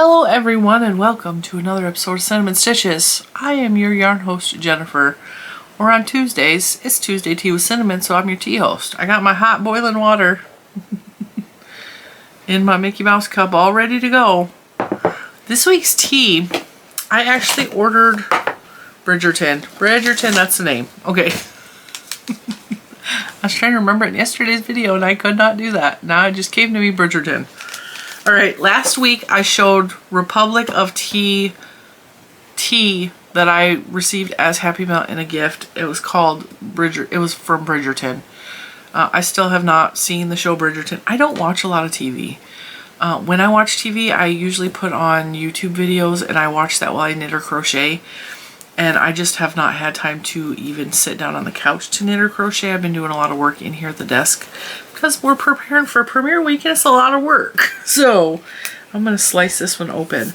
Hello everyone and welcome to another episode of Cinnamon Stitches. I am your yarn host Jennifer, or on Tuesdays, it's Tuesday Tea with Cinnamon, so I'm your tea host. I got my hot boiling water in my Mickey Mouse cup all ready to go. This week's tea, I actually ordered Bridgerton. Bridgerton, that's the name. Okay. I was trying to remember it in yesterday's video and I could not do that. Now it just came to me, Bridgerton. Alright, last week I showed Republic of Tea that I received as Happy Mail in a gift. It was called it was from Bridgerton. I still have not seen the show Bridgerton. I don't watch a lot of TV. When I watch TV, I usually put on YouTube videos and I watch that while I knit or crochet. And I just have not had time to even sit down on the couch to knit or crochet. I've been doing a lot of work in here at the desk because we're preparing for premiere week and it's a lot of work. So I'm going to slice this one open.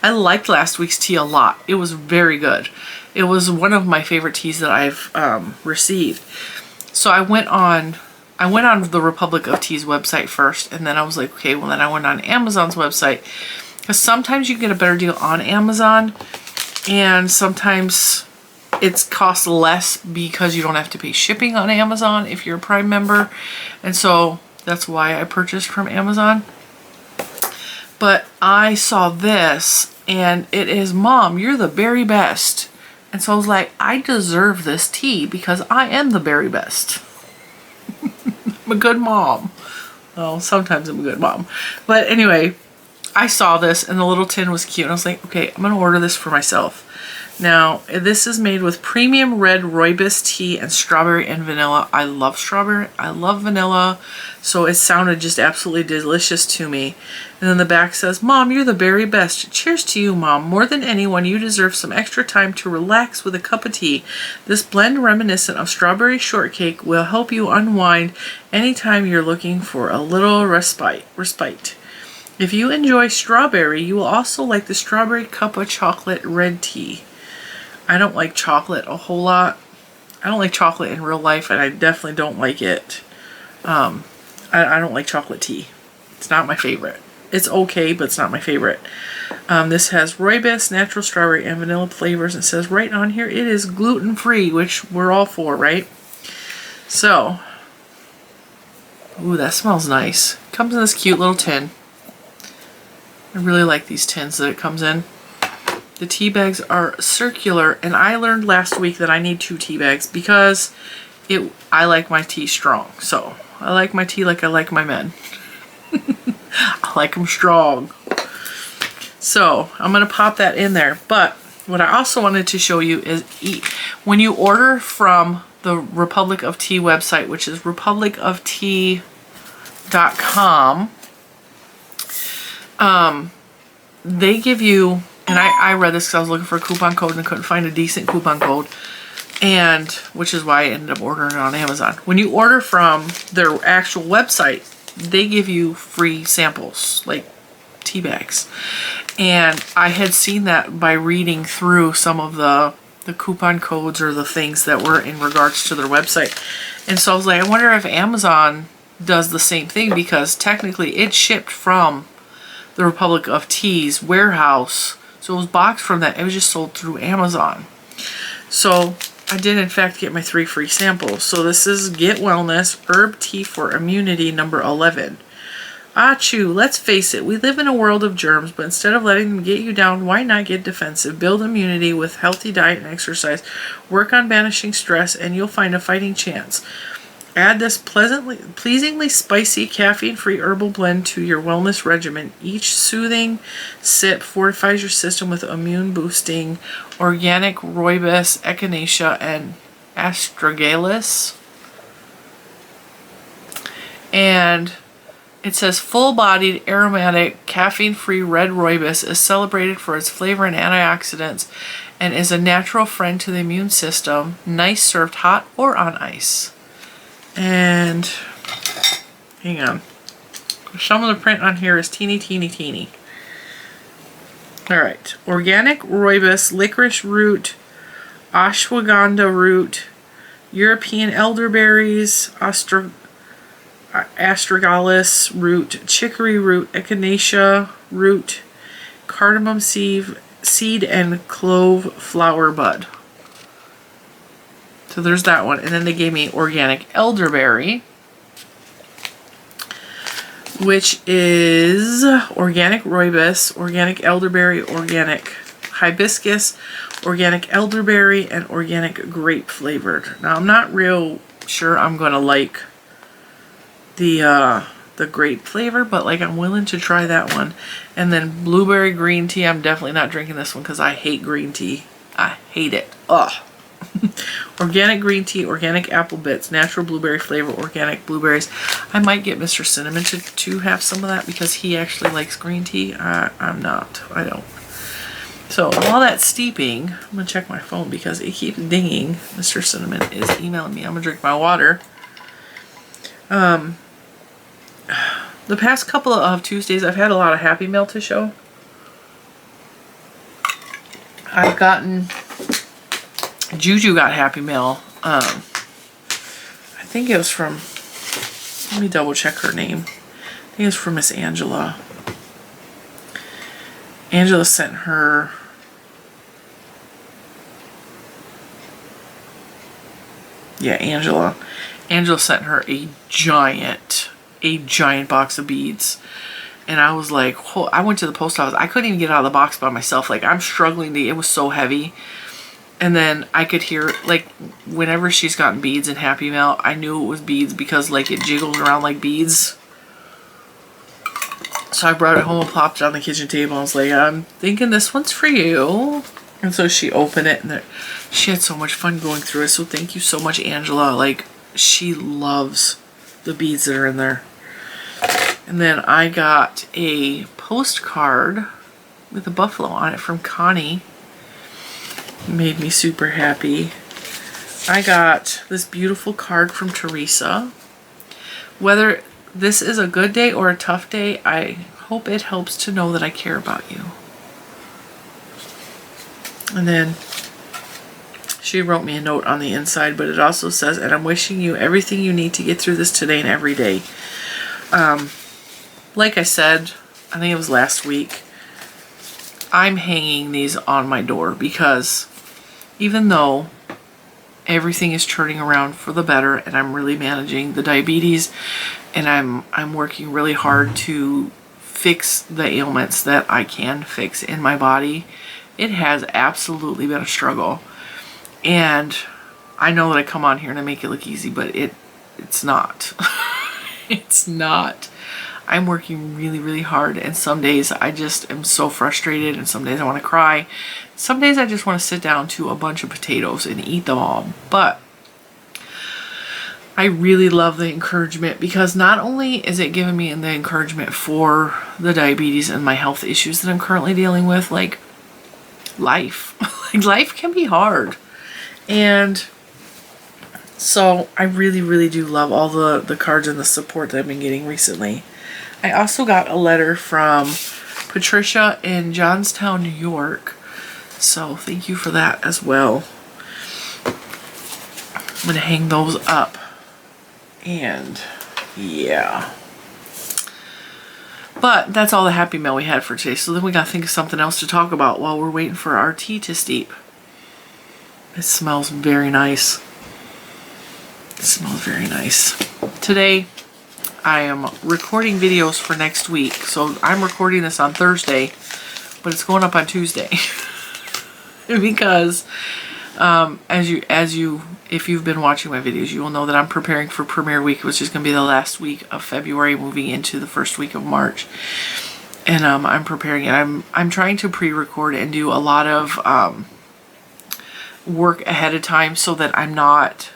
I liked last week's tea a lot. It was very good. It was one of my favorite teas that I've received. So I went on the Republic of Tea's website first, and then I was like, okay, well then I went on Amazon's website because sometimes you get a better deal on Amazon. And sometimes it's cost less because you don't have to pay shipping on Amazon if you're a Prime member. And so that's why I purchased from Amazon. But I saw this and it is, Mom, you're the very best. And so I was like, I deserve this tea because I am the very best. I'm a good mom. Well, sometimes I'm a good mom. But anyway, I saw this and the little tin was cute and I was like, okay, I'm going to order this for myself. Now, this is made with premium red rooibos tea and strawberry and vanilla. I love strawberry. I love vanilla. So it sounded just absolutely delicious to me. And then the back says, Mom, you're the very best. Cheers to you, Mom. More than anyone, you deserve some extra time to relax with a cup of tea. This blend reminiscent of strawberry shortcake will help you unwind anytime you're looking for a little respite. If you enjoy strawberry, you will also like the strawberry cup of chocolate red tea. I don't like chocolate a whole lot. I don't like chocolate in real life, and I definitely don't like it. I don't like chocolate tea. It's not my favorite. It's okay, but it's not my favorite. This has rooibos, natural strawberry, and vanilla flavors. It says right on here it is gluten-free, which we're all for, right? So, ooh, that smells nice. Comes in this cute little tin. I really like these tins that it comes in. The tea bags are circular, and I learned last week that I need 2 tea bags because I like my tea strong. So I like my tea like I like my men. I like them strong. So I'm going to pop that in there. But what I also wanted to show you is when you order from the Republic of Tea website, which is republicoftea.com, they give you, and I read this because I was looking for a coupon code and I couldn't find a decent coupon code, and which is why I ended up ordering it on Amazon. When you order from their actual website, they give you free samples, like tea bags. And I had seen that by reading through some of the coupon codes or the things that were in regards to their website. And so I was like, I wonder if Amazon does the same thing, because technically it shipped from the Republic of Tea's warehouse. So it was boxed from that. It was just sold through Amazon. So I did in fact get my 3 free samples. So this is Get Wellness Herb Tea for Immunity number 11. Achoo, let's face it, we live in a world of germs, but instead of letting them get you down, why not get defensive? Build immunity with healthy diet and exercise. Work on banishing stress and you'll find a fighting chance. Add this pleasingly spicy, caffeine-free herbal blend to your wellness regimen. Each soothing sip fortifies your system with immune-boosting organic rooibos, echinacea, and astragalus. And it says full-bodied, aromatic, caffeine-free red rooibos is celebrated for its flavor and antioxidants and is a natural friend to the immune system. Nice served hot or on ice. And hang on, some of the print on here is teeny. All right, organic rooibos, licorice root, ashwagandha root, European elderberries, astragalus root, chicory root, echinacea root, cardamom seed and clove flower bud. So there's that one. And then they gave me organic elderberry, which is organic rooibos, organic elderberry, organic hibiscus, organic elderberry, and organic grape flavored. Now I'm not real sure I'm gonna like the grape flavor, but like I'm willing to try that one. And then blueberry green tea. I'm definitely not drinking this one because I hate green tea. I hate it. Ugh. Organic green tea, organic apple bits, natural blueberry flavor, organic blueberries. I might get Mr. Cinnamon to have some of that because he actually likes green tea. I'm not. I don't. So while that's steeping, I'm going to check my phone because it keeps dinging. Mr. Cinnamon is emailing me. I'm going to drink my water. The past couple of Tuesdays, I've had a lot of Happy Mail to show. I've gotten... Juju got Happy Mail. I think it was from... Let me double check her name. I think it was from Miss Angela. Angela sent her... Yeah, Angela. Angela sent her a giant box of beads. And I was like, oh, I went to the post office. I couldn't even get out of the box by myself. Like, I'm struggling to... It was so heavy. And then I could hear, like, whenever she's gotten beads in Happy Mail, I knew it was beads because, like, it jiggles around like beads. So I brought it home and plopped it on the kitchen table. I was like, I'm thinking this one's for you. And so she opened it, and she had so much fun going through it. So thank you so much, Angela. Like, she loves the beads that are in there. And then I got a postcard with a buffalo on it from Connie. Made me super happy. I got this beautiful card from Teresa. Whether this is a good day or a tough day, I hope it helps to know that I care about you. And then she wrote me a note on the inside, but it also says, and I'm wishing you everything you need to get through this today and every day. Like I said, I think it was last week, I'm hanging these on my door because even though everything is turning around for the better and I'm really managing the diabetes and I'm working really hard to fix the ailments that I can fix in my body, it has absolutely been a struggle. And I know that I come on here and I make it look easy, but it's not. It's not. I'm working really, really hard, and some days I just am so frustrated, and some days I want to cry. Some days I just want to sit down to a bunch of potatoes and eat them all. But I really love the encouragement because not only is it giving me the encouragement for the diabetes and my health issues that I'm currently dealing with, like life. Like life can be hard. And so I really, really do love all the cards and the support that I've been getting recently. I also got a letter from Patricia in Johnstown, New York. So thank you for that as well. I'm going to hang those up. And yeah. But that's all the Happy Mail we had for today. So then we got to think of something else to talk about while we're waiting for our tea to steep. It smells very nice. It smells very nice. Today, I am recording videos for next week. So I'm recording this on Thursday, but it's going up on Tuesday. Because if you've been watching my videos, you will know that I'm preparing for Premiere Week, which is going to be the last week of February, moving into the first week of March. And I'm preparing it. I'm trying to pre-record and do a lot of work ahead of time so that I'm not...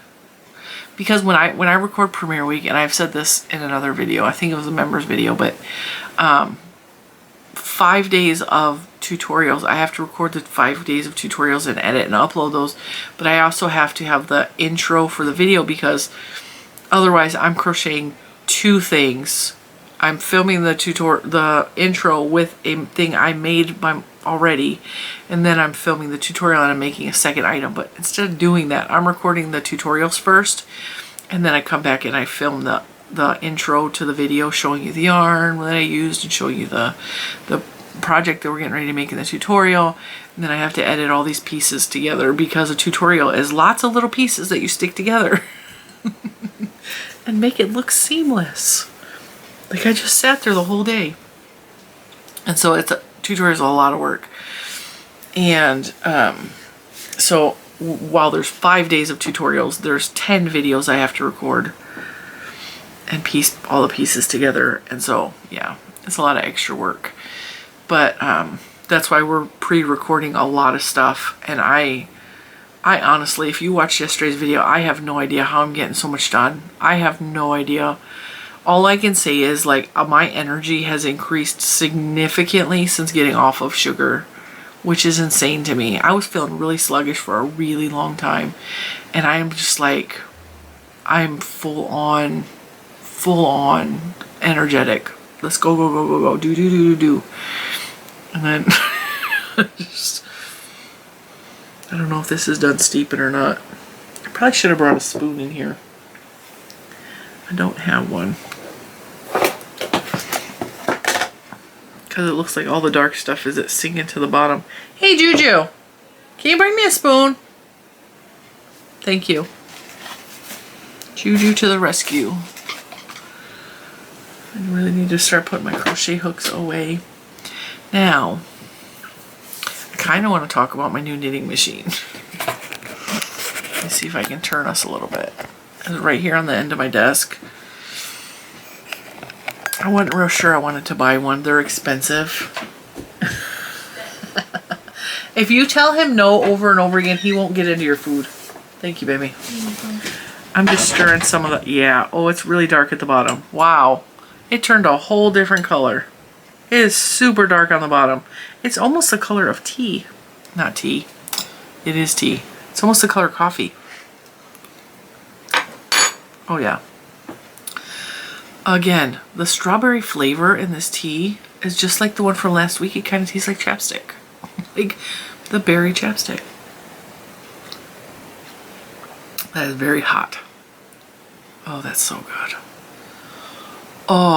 Because when I record Premiere Week, and I've said this in another video, I think it was a members video, but 5 days of tutorials. I have to record the 5 days of tutorials and edit and upload those, but I also have to have the intro for the video because otherwise I'm crocheting two things. I'm filming the intro with a thing I made already, and then I'm filming the tutorial and I'm making a second item. But instead of doing that, I'm recording the tutorials first, and then I come back and I film the intro to the video showing you the yarn that I used and showing you the project that we're getting ready to make in the tutorial. And then I have to edit all these pieces together because a tutorial is lots of little pieces that you stick together and make it look seamless. Like I just sat there the whole day. And so tutorial is a lot of work. And so while there's 5 days of tutorials, there's 10 videos I have to record and piece all the pieces together. And so, yeah, it's a lot of extra work. But that's why we're pre-recording a lot of stuff. And I honestly, if you watched yesterday's video, I have no idea how I'm getting so much done. I have no idea. All I can say is like my energy has increased significantly since getting off of sugar, which is insane to me. I was feeling really sluggish for a really long time. And I'm just like, I'm full on energetic. Let's go, go, go, go, go, do, do, do, do, do. And then just, I don't know if this is done steeping or not. I probably should have brought a spoon in here. I don't have one. Because it looks like all the dark stuff is sinking to the bottom. Hey, Juju, can you bring me a spoon? Thank you. Juju to the rescue. I really need to start putting my crochet hooks away. Now, I kind of want to talk about my new knitting machine. Let me see if I can turn us a little bit. It's right here on the end of my desk. I wasn't real sure I wanted to buy one. They're expensive. If you tell him no over and over again, he won't get into your food. Thank you, baby. I'm just stirring some of the... Yeah. Oh, it's really dark at the bottom. Wow. It turned a whole different color. It is super dark on the bottom. It's almost the color of tea. Not tea. It is tea. It's almost the color of coffee. Oh, yeah. Again, the strawberry flavor in this tea is just like the one from last week. It kind of tastes like chapstick. Like the berry chapstick. That is very hot. Oh, that's so good. Oh,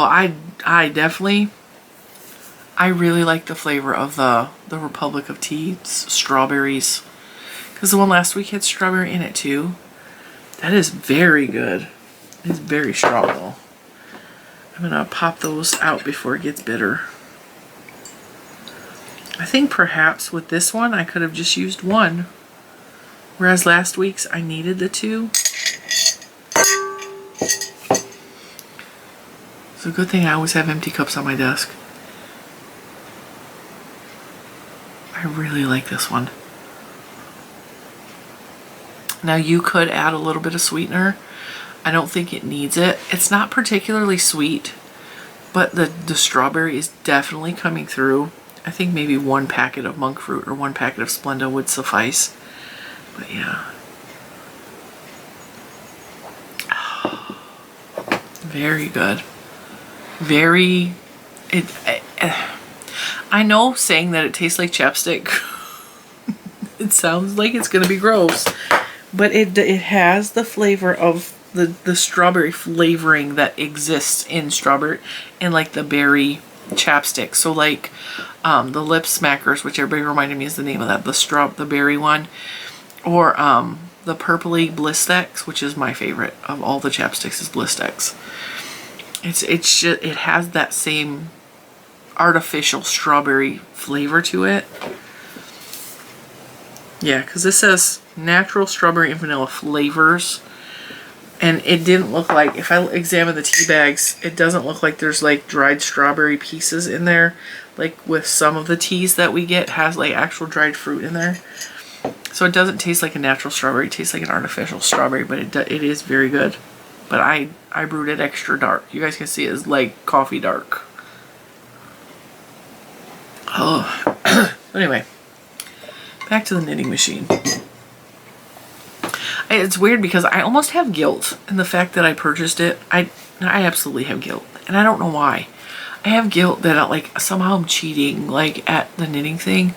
I definitely, I really like the flavor of the Republic of Tea's strawberries. Because the one last week had strawberry in it too. That is very good. It's very strong though. I'm gonna pop those out before it gets bitter. I think perhaps with this one I could have just used one. Whereas last week's I needed the two. It's a good thing I always have empty cups on my desk. I really like this one. Now you could add a little bit of sweetener. I don't think it needs it. It's not particularly sweet, but the strawberry is definitely coming through. I think maybe one packet of monk fruit or one packet of Splenda would suffice. But yeah. Very good. Very, I know saying that it tastes like chapstick, it sounds like it's gonna be gross, but it has the flavor of the strawberry flavoring that exists in strawberry and like the berry chapstick. So like the lip smackers, which everybody reminded me is the name of that, the berry one, or the purpley Blistex, which is my favorite of all the chapsticks, is Blistex. It's just, it has that same artificial strawberry flavor to it. Yeah, because this says natural strawberry and vanilla flavors. And it didn't look like, if I examine the tea bags, it doesn't look like there's like dried strawberry pieces in there. Like with some of the teas that we get has like actual dried fruit in there. So it doesn't taste like a natural strawberry. It tastes like an artificial strawberry, but it is very good. But I brewed it extra dark. You guys can see it's like coffee dark. Oh, anyway, back to the knitting machine. It's weird because I almost have guilt in the fact that I purchased it. I absolutely have guilt, and I don't know why. I have guilt that like somehow I'm cheating like at the knitting thing.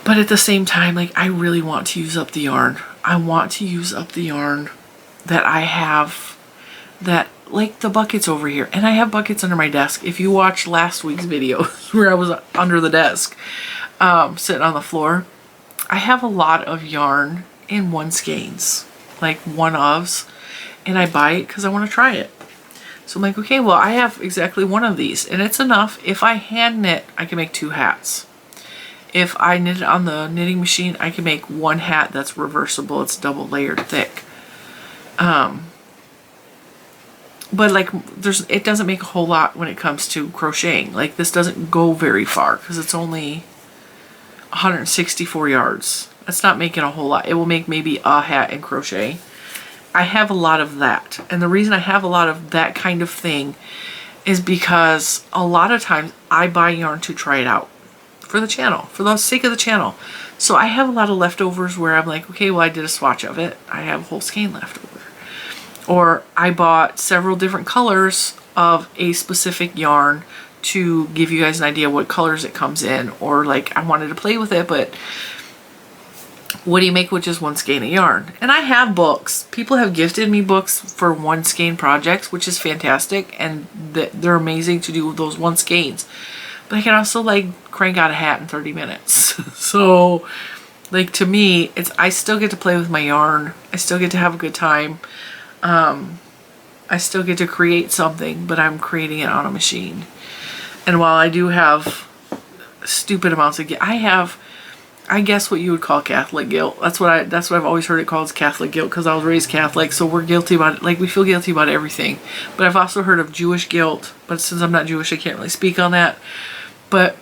But at the same time, like I really want to use up the yarn. I want to use up the yarn that I have that like the buckets over here, and I have buckets under my desk. If you watched last week's video where I was under the desk, sitting on the floor, I have a lot of yarn in one skeins, like one-ofs, and I buy it because I want to try it. So I'm like, okay, well, I have exactly one of these, and it's enough. If I hand knit, I can make 2 hats. If I knit it on the knitting machine, I can make 1 hat that's reversible. It's double layered thick. But like, it doesn't make a whole lot when it comes to crocheting. Like, this doesn't go very far because it's only 164 yards. That's not making a whole lot. It will make maybe a hat in crochet. I have a lot of that. And the reason I have a lot of that kind of thing is because a lot of times I buy yarn to try it out for the channel, for the sake of the channel. So I have a lot of leftovers where I'm like, okay, well, I did a swatch of it. I have a whole skein left over. Or I bought several different colors of a specific yarn to give you guys an idea what colors it comes in. Or like, I wanted to play with it, but what do you make with just 1 skein of yarn? And I have books. People have gifted me books for 1 skein projects, which is fantastic. And they're amazing to do with those 1 skeins. But I can also like crank out a hat in 30 minutes. So like, to me, I still get to play with my yarn. I still get to have a good time. I still get to create something, but I'm creating it on a machine. And while I do have stupid amounts of I guess what you would call Catholic guilt. That's what I've always heard it called, is Catholic guilt, because I was raised Catholic, so we're guilty about it. Like, we feel guilty about everything. But I've also heard of Jewish guilt, but since I'm not Jewish, I can't really speak on that. But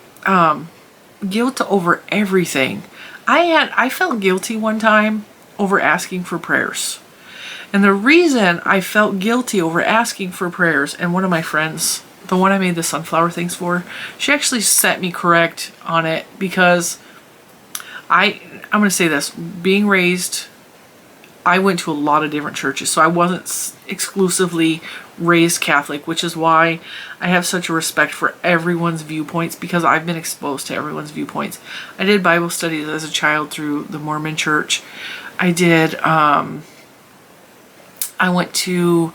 guilt over everything. I felt guilty one time over asking for prayers. And the reason I felt guilty over asking for prayers, and one of my friends, the one I made the sunflower things for, she actually set me correct on it, because I'm going to say this, being raised, I went to a lot of different churches, so I wasn't exclusively raised Catholic, which is why I have such a respect for everyone's viewpoints, because I've been exposed to everyone's viewpoints. I did Bible studies as a child through the Mormon church. I did, I went to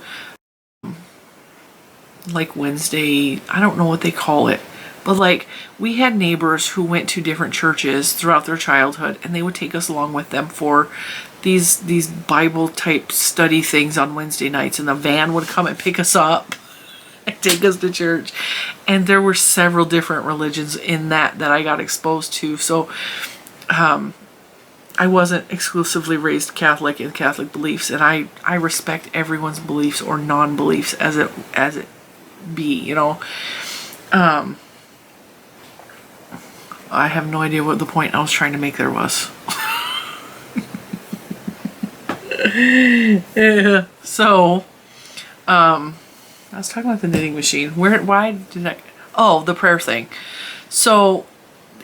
like Wednesday, I don't know what they call it, but like, we had neighbors who went to different churches throughout their childhood, and they would take us along with them for these Bible type study things on Wednesday nights, and the van would come and pick us up and take us to church. And there were several different religions in that I got exposed to. So I wasn't exclusively raised Catholic in Catholic beliefs, and I respect everyone's beliefs or non-beliefs as it be, you know. I have no idea what the point I was trying to make there was. Yeah. So, I was talking about the knitting machine. Oh, the prayer thing. So,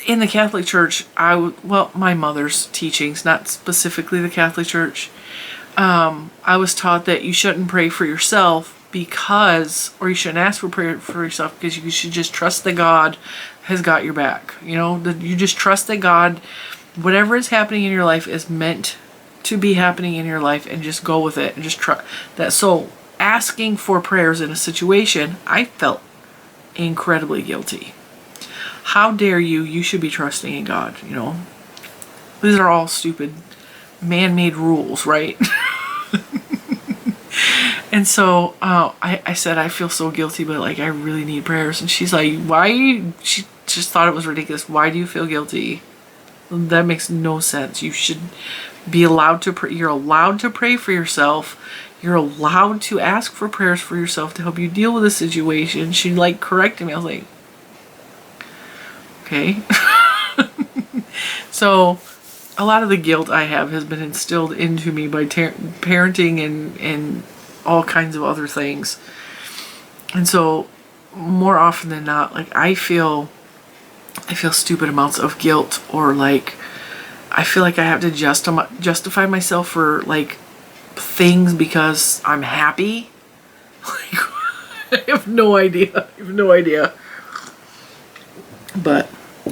in the Catholic Church, my mother's teachings, not specifically the Catholic Church, I was taught that you shouldn't pray for yourself or you shouldn't ask for prayer for yourself, because you should just trust that God has got your back. You know, you just trust that God, whatever is happening in your life is meant to be happening in your life, and just go with it and just trust that. So asking for prayers in a situation, I felt incredibly guilty. How dare you? You should be trusting in God, you know. These are all stupid man-made rules, right? And so I said, I feel so guilty, but like, I really need prayers. And she's like, she just thought it was ridiculous. Why do you feel guilty? That makes no sense. You should be allowed to pray. You're allowed to pray for yourself. You're allowed to ask for prayers for yourself to help you deal with a situation. She like corrected me. I was like, okay. So a lot of the guilt I have has been instilled into me by parenting and all kinds of other things. And so more often than not, like, I feel stupid amounts of guilt, or like I feel like I have to justify myself for like things because I'm happy. Like, I have no idea. But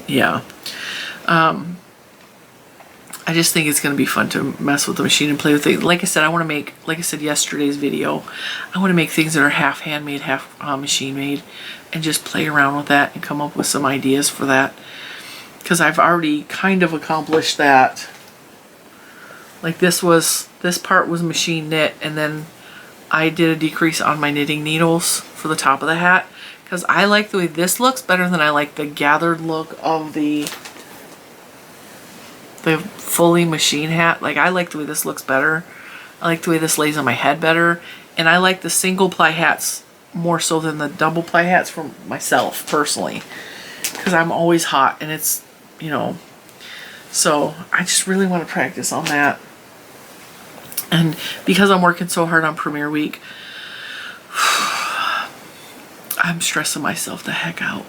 yeah. I just think it's going to be fun to mess with the machine and play with it. Like I said, I want to make, like I said yesterday's video, I want to make things that are half handmade, half machine made, and just play around with that and come up with some ideas for that. Because I've already kind of accomplished that. Like this part was machine knit, and then I did a decrease on my knitting needles for the top of the hat. Because I like the way this looks better than I like the gathered look of the fully machine hat. Like I like the way this looks better. I like the way this lays on my head better. And I like the single ply hats more so than the double ply hats for myself personally. Because I'm always hot and it's, you know, so I just really want to practice on that. And because I'm working so hard on premiere week, I'm stressing myself the heck out.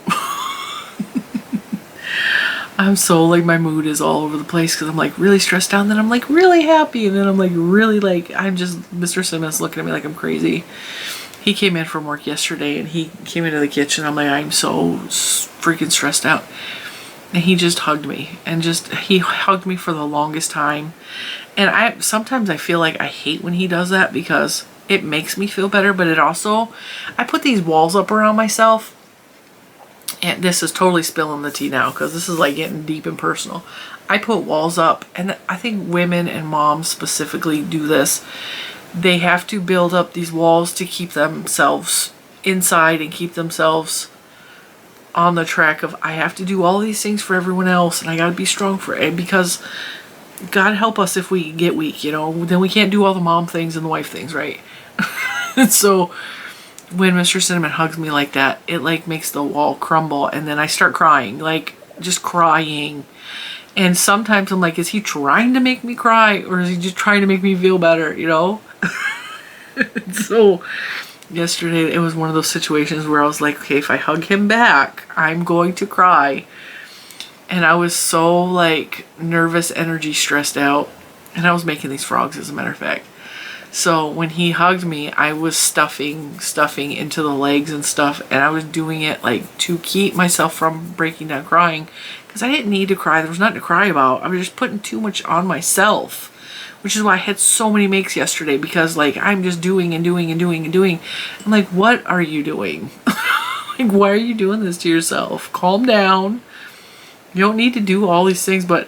I'm so like, my mood is all over the place because I'm like really stressed out, and then I'm like really happy, and then I'm like really like, I'm just, Mr. Simmons looking at me like I'm crazy. He came in from work yesterday and he came into the kitchen. I'm like, I'm so freaking stressed out. And he just hugged me, and he hugged me for the longest time. And sometimes I feel like I hate when he does that because it makes me feel better, but it also, I put these walls up around myself. And this is totally spilling the tea now because this is like getting deep and personal. I put walls up, and I think women and moms specifically do this. They have to build up these walls to keep themselves inside and keep themselves on the track of, I have to do all these things for everyone else, and I got to be strong for it, because God help us if we get weak, you know, then we can't do all the mom things and the wife things, right? So when Mr. Cinnamon hugs me like that, it like makes the wall crumble, and then I start crying, like just crying. And sometimes I'm like, is he trying to make me cry, or is he just trying to make me feel better, you know? So yesterday it was one of those situations where I was like, okay, if I hug him back, I'm going to cry. And I was so like nervous, energy, stressed out, and I was making these frogs, as a matter of fact. So when he hugged me, I was stuffing into the legs and stuff, and I was doing it like to keep myself from breaking down crying, because I didn't need to cry. There was nothing to cry about. I was just putting too much on myself, which is why I had so many makes yesterday, because like I'm just doing and doing and doing and doing. I'm like, what are you doing? Like, why are you doing this to yourself? Calm down. You don't need to do all these things. But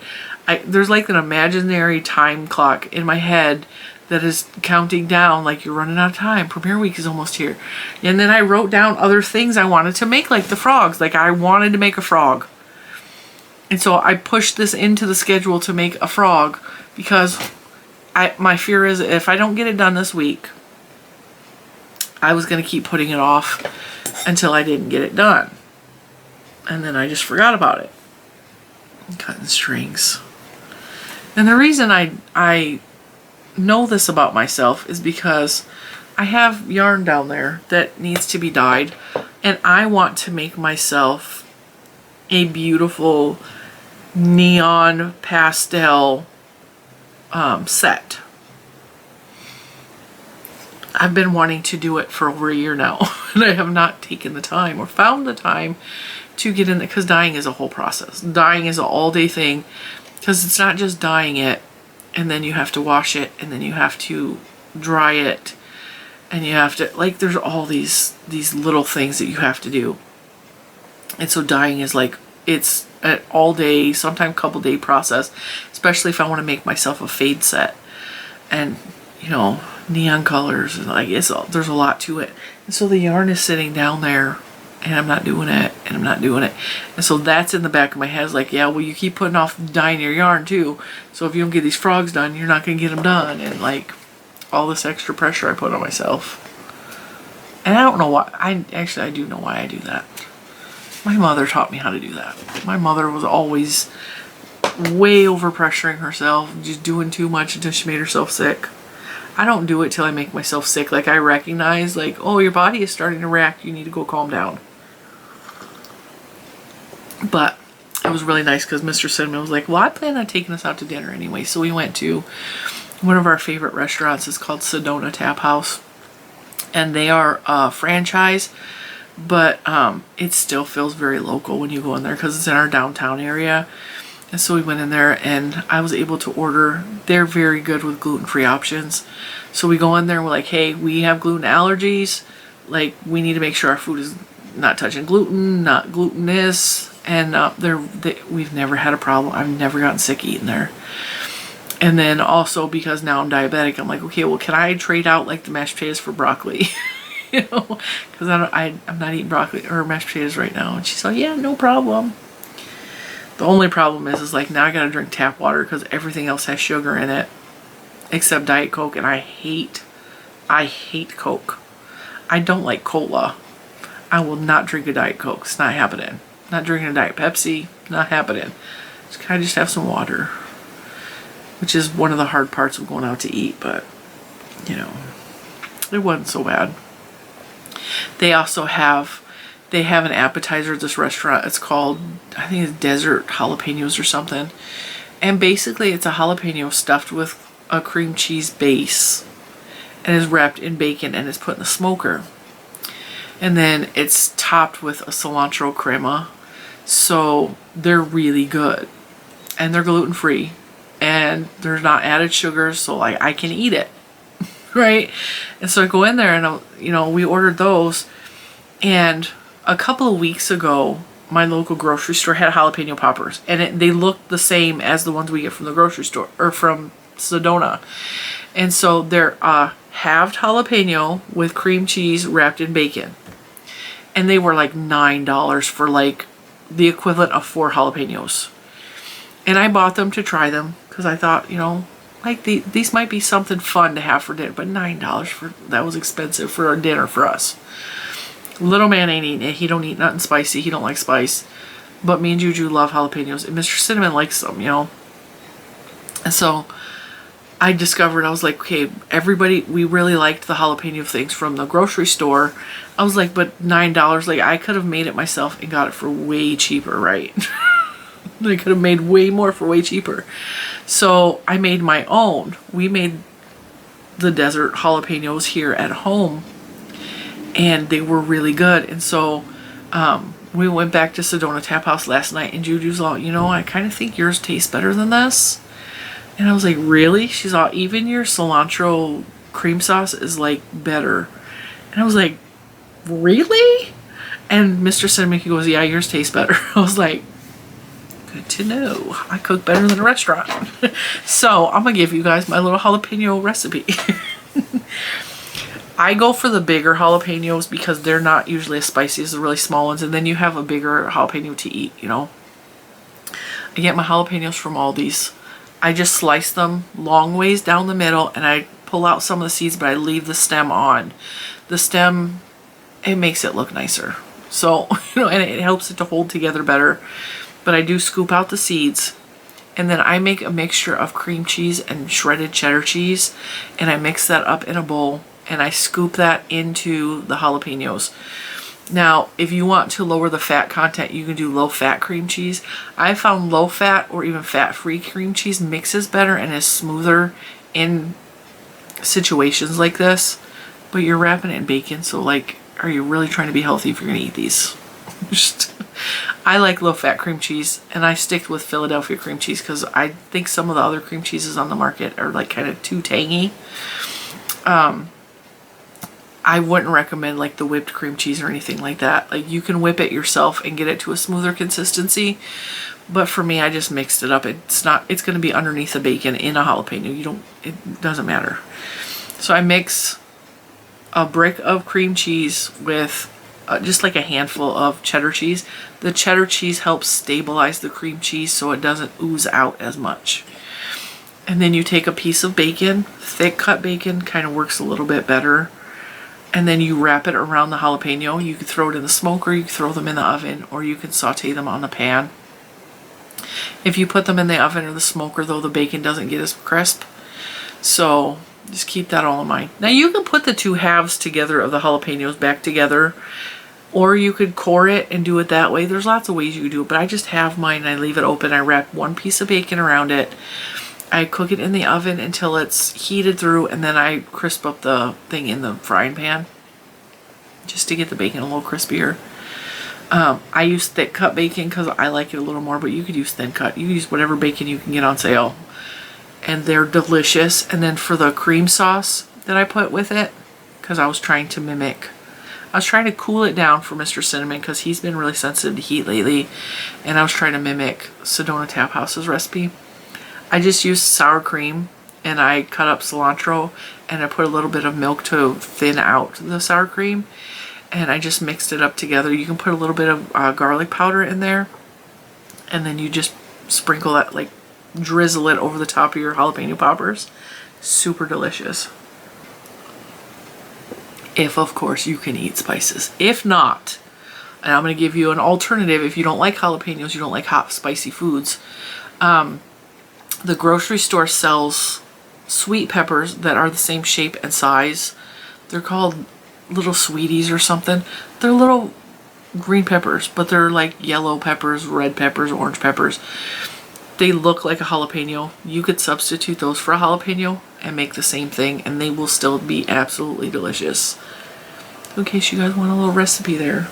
there's like an imaginary time clock in my head that is counting down, like, you're running out of time. Premiere week is almost here. And then I wrote down other things I wanted to make, like the frogs. Like, I wanted to make a frog. And so I pushed this into the schedule to make a frog, because my fear is if I don't get it done this week, I was going to keep putting it off until I didn't get it done. And then I just forgot about it. I'm cutting strings. And the reason I know this about myself is because I have yarn down there that needs to be dyed, and I want to make myself a beautiful neon pastel set. I've been wanting to do it for over a year now, and I have not taken the time or found the time to get in there, because dyeing is a whole process. Dyeing is an all-day thing, because it's not just dyeing it and then you have to wash it, and then you have to dry it, and you have to, like, there's all these little things that you have to do. And so dyeing is like, it's an all day, sometimes couple day process, especially if I want to make myself a fade set. And, you know, neon colors, like, there's a lot to it. And so the yarn is sitting down there, and I'm not doing it, and I'm not doing it. And so that's in the back of my head. It's like, yeah, well, you keep putting off dyeing your yarn too. So if you don't get these frogs done, you're not going to get them done. And like, all this extra pressure I put on myself. And I don't know why. I do know why I do that. My mother taught me how to do that. My mother was always way over pressuring herself, just doing too much until she made herself sick. I don't do it till I make myself sick. Like, I recognize, like, oh, your body is starting to react. You need to go calm down. But it was really nice because Mr. Cinnamon was like, well, I plan on taking us out to dinner anyway. So we went to one of our favorite restaurants. It's called Sedona Tap House. And they are a franchise, but it still feels very local when you go in there because it's in our downtown area. And so we went in there and I was able to order. They're very good with gluten-free options. So we go in there and we're like, hey, we have gluten allergies. Like, we need to make sure our food is not touching gluten, not glutinous. And we've never had a problem. I've never gotten sick eating there. And then also because now I'm diabetic, I'm like, okay, well, can I trade out like the mashed potatoes for broccoli? You know, because I'm not eating broccoli or mashed potatoes right now. And she's like, yeah, no problem. The only problem is like now I gotta drink tap water because everything else has sugar in it except Diet Coke, and I hate Coke. I don't like cola. I will not drink a Diet Coke. It's not happening. Not drinking a Diet Pepsi. Not happening. Can I just have some water? Which is one of the hard parts of going out to eat, but you know, it wasn't so bad. They also have an appetizer at this restaurant. It's called, I think it's Desert Jalapenos or something. And basically it's a jalapeno stuffed with a cream cheese base and is wrapped in bacon and is put in the smoker. And then it's topped with a cilantro crema. So they're really good. And they're gluten-free. And they're not added sugars, so like I can eat it. Right? And so I go in there and you know, we ordered those. And a couple of weeks ago, my local grocery store had jalapeno poppers, and they looked the same as the ones we get from the grocery store or from Sedona. And so they're halved jalapeno with cream cheese wrapped in bacon, and they were like $9 for like the equivalent of 4 jalapenos. And I bought them to try them because I thought, you know, like these might be something fun to have for dinner, but $9 that was expensive for a dinner for us. Little man ain't eating it. He don't eat nothing spicy. He don't like spice. But me and Juju love jalapenos. And Mr. Cinnamon likes them, you know. And so I discovered, I was like, okay, everybody, we really liked the jalapeno things from the grocery store. I was like, but $9, like I could have made it myself and got it for way cheaper, right? I could have made way more for way cheaper. So I made my own. We made the desert jalapenos here at home. And they were really good. And so we went back to Sedona Tap House last night, and Juju's all, you know, I kind of think yours tastes better than this. And I was like, really? She's all, even your cilantro cream sauce is like better. And I was like, really? And Mr. Cinnamon goes, yeah, yours tastes better. I was like, good to know. I cook better than a restaurant. So I'm gonna give you guys my little jalapeno recipe. I go for the bigger jalapenos because they're not usually as spicy as the really small ones, and then you have a bigger jalapeno to eat, you know. I get my jalapenos from Aldi's. I just slice them long ways down the middle, and I pull out some of the seeds, but I leave the stem on. The stem, it makes it look nicer. So, you know, and it helps it to hold together better. But I do scoop out the seeds, and then I make a mixture of cream cheese and shredded cheddar cheese, and I mix that up in a bowl. And I scoop that into the jalapenos. Now, if you want to lower the fat content, you can do low-fat cream cheese. I found low-fat or even fat-free cream cheese mixes better and is smoother in situations like this. But you're wrapping it in bacon, so like, are you really trying to be healthy if you're going to eat these? I like low-fat cream cheese, and I stick with Philadelphia cream cheese because I think some of the other cream cheeses on the market are like kind of too tangy. I wouldn't recommend like the whipped cream cheese or anything like that. Like you can whip it yourself and get it to a smoother consistency. But for me, I just mixed it up. It's going to be underneath the bacon in a jalapeno. It doesn't matter. So I mix a brick of cream cheese with just like a handful of cheddar cheese. The cheddar cheese helps stabilize the cream cheese so it doesn't ooze out as much. And then you take a piece of bacon, thick cut bacon, kind of works a little bit better. And then you wrap it around the jalapeno. You can throw it in the smoker, you can throw them in the oven, or you can saute them on the pan. If you put them in the oven or the smoker, though, the bacon doesn't get as crisp. So just keep that all in mind. Now you can put the two halves together of the jalapenos back together, or you could core it and do it that way. There's lots of ways you can do it, but I just have mine and I leave it open. I wrap one piece of bacon around it. I cook it in the oven until it's heated through, and then I crisp up the thing in the frying pan just to get the bacon a little crispier. I use thick cut bacon because I like it a little more, but you could use thin cut. You can use whatever bacon you can get on sale. And they're delicious. And then for the cream sauce that I put with it, because I was trying to mimic, I was trying to cool it down for Mr. Cinnamon because he's been really sensitive to heat lately. And I was trying to mimic Sedona Tap House's recipe. I just used sour cream and I cut up cilantro and I put a little bit of milk to thin out the sour cream. And I just mixed it up together. You can put a little bit of garlic powder in there. And then you just sprinkle that, like drizzle it over the top of your jalapeno poppers. Super delicious. If, of course, you can eat spices. If not, and I'm going to give you an alternative if you don't like jalapenos, you don't like hot, spicy foods. The grocery store sells sweet peppers that are the same shape and size. They're called little sweeties or something. They're little green peppers, but they're like yellow peppers, red peppers, orange peppers. They look like a jalapeno. You could substitute those for a jalapeno and make the same thing, and they will still be absolutely delicious. In case you guys want a little recipe there,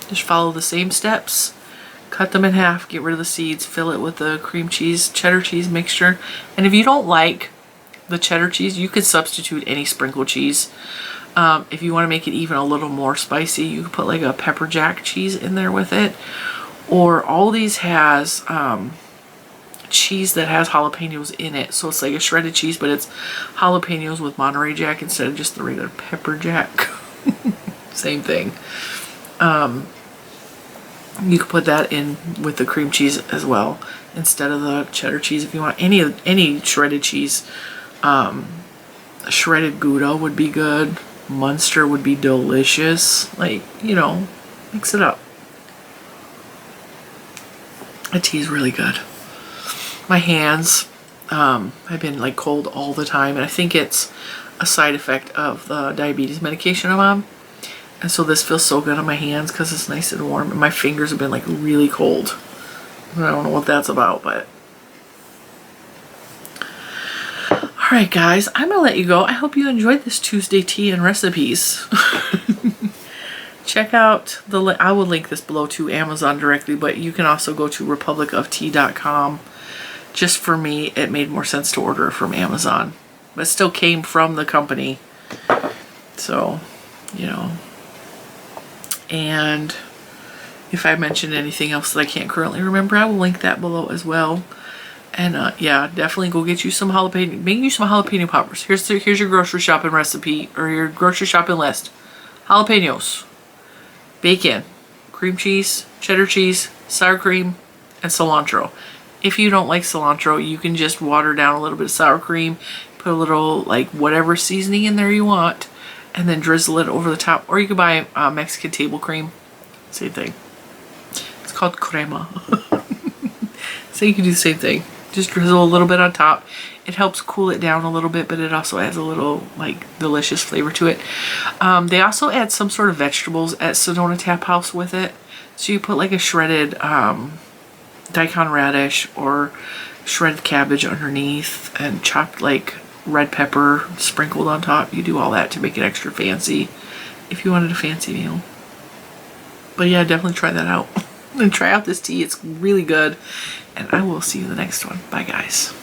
just follow the same steps. Cut them in half, get rid of the seeds, fill it with the cream cheese, cheddar cheese mixture. And if you don't like the cheddar cheese, you could substitute any sprinkle cheese. If you want to make it even a little more spicy, you could put like a pepper jack cheese in there with it. Or Aldi's has cheese that has jalapenos in it. So it's like a shredded cheese, but it's jalapenos with Monterey Jack instead of just the regular pepper jack. Same thing. You could put that in with the cream cheese as well instead of the cheddar cheese if you want. Any shredded cheese. Shredded Gouda would be good. Munster would be delicious. Like, you know, mix it up. The tea is really good. My hands have been like cold all the time, and I think it's a side effect of the diabetes medication I'm on. And so this feels so good on my hands because it's nice and warm, and my fingers have been like really cold. I don't know what that's about, but alright guys, I'm going to let you go. I hope you enjoyed this Tuesday tea and recipes. Check out the I will link this below to Amazon directly, but you can also go to republicoftea.com. Just for me, it made more sense to order from Amazon. But it still came from the company. So, you know. And if I mentioned anything else that I can't currently remember, I will link that below as well. And yeah, definitely go get you some jalapeno. Make you some jalapeno poppers. Here's your grocery shopping recipe, or your grocery shopping list. Jalapenos, bacon, cream cheese, cheddar cheese, sour cream, and cilantro. If you don't like cilantro, you can just water down a little bit of sour cream, put a little like whatever seasoning in there you want, and then drizzle it over the top. Or you could buy Mexican table cream. Same thing. It's called crema. So you can do the same thing. Just drizzle a little bit on top. It helps cool it down a little bit, but it also adds a little like delicious flavor to it. They also add some sort of vegetables at Sedona Tap House with it. So you put like a shredded daikon radish or shredded cabbage underneath and chopped like red pepper sprinkled on top. You do all that to make it extra fancy if you wanted a fancy meal. But yeah, definitely try that out. And try out this tea. It's really good. And I will see you in the next one. Bye, guys.